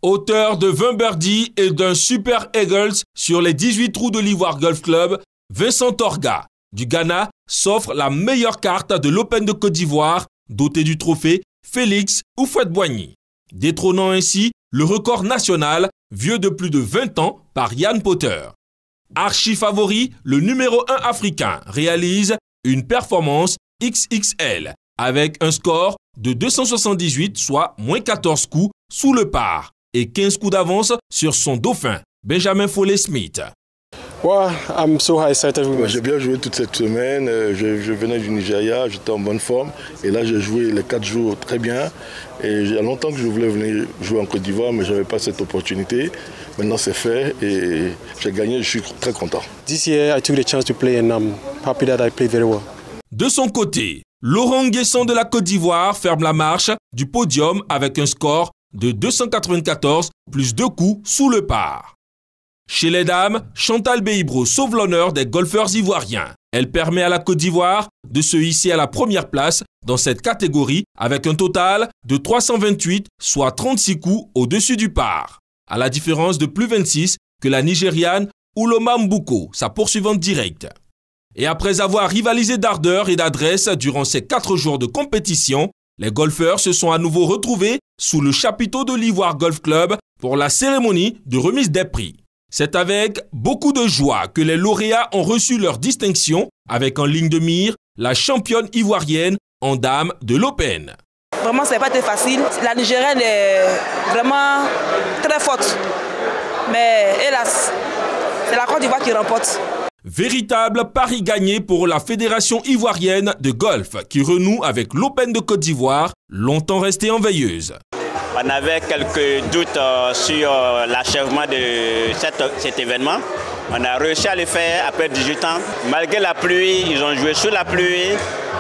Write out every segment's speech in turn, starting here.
Auteur de 20 birdies et d'un super eagles sur les 18 trous de l'Ivoire Golf Club, Vincent Torga du Ghana s'offre la meilleure carte de l'Open de Côte d'Ivoire, doté du trophée Félix Houphouët-Boigny, détrônant ainsi le record national vieux de plus de 20 ans par Ian Potter. Archi favori, le numéro 1 africain réalise une performance XXL avec un score de 278, soit moins 14 coups sous le par et 15 coups d'avance sur son dauphin, Benjamin Foley-Smith. J'ai bien joué toute cette semaine, je venais du Nigeria, j'étais en bonne forme et là j'ai joué les 4 jours très bien et il y a longtemps que je voulais venir jouer en Côte d'Ivoire mais je n'avais pas cette opportunité. Maintenant c'est fait et j'ai gagné, je suis très content. This year I took the chance to play and I'm happy that I played very well. De son côté, Laurent Nguessan de la Côte d'Ivoire ferme la marche du podium avec un score de 294 plus 2 coups sous le par. Chez les dames, Chantal Beibro sauve l'honneur des golfeurs ivoiriens. Elle permet à la Côte d'Ivoire de se hisser à la première place dans cette catégorie avec un total de 328, soit 36 coups au-dessus du par, à la différence de plus 26 que la Nigériane Uloma Mbuko, sa poursuivante directe. Et après avoir rivalisé d'ardeur et d'adresse durant ces 4 jours de compétition, les golfeurs se sont à nouveau retrouvés sous le chapiteau de l'Ivoire Golf Club pour la cérémonie de remise des prix. C'est avec beaucoup de joie que les lauréats ont reçu leur distinction avec en ligne de mire la championne ivoirienne en dames de l'Open. Vraiment, ça n'a pas été facile. La Nigérienne est vraiment très forte. Mais hélas, c'est la Côte d'Ivoire qui remporte. Véritable pari gagné pour la Fédération ivoirienne de golf qui renoue avec l'Open de Côte d'Ivoire, longtemps restée en veilleuse. On avait quelques doutes sur l'achèvement de cet événement. On a réussi à le faire après 18 ans. Malgré la pluie, ils ont joué sous la pluie.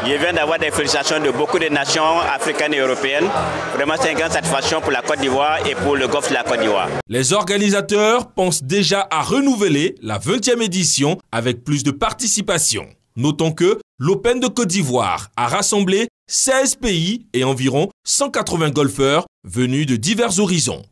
Je viens d'avoir des félicitations de beaucoup de nations africaines et européennes. Vraiment, c'est une grande satisfaction pour la Côte d'Ivoire et pour le golf de la Côte d'Ivoire. Les organisateurs pensent déjà à renouveler la 20e édition avec plus de participation. Notons que l'Open de Côte d'Ivoire a rassemblé 16 pays et environ 180 golfeurs venus de divers horizons.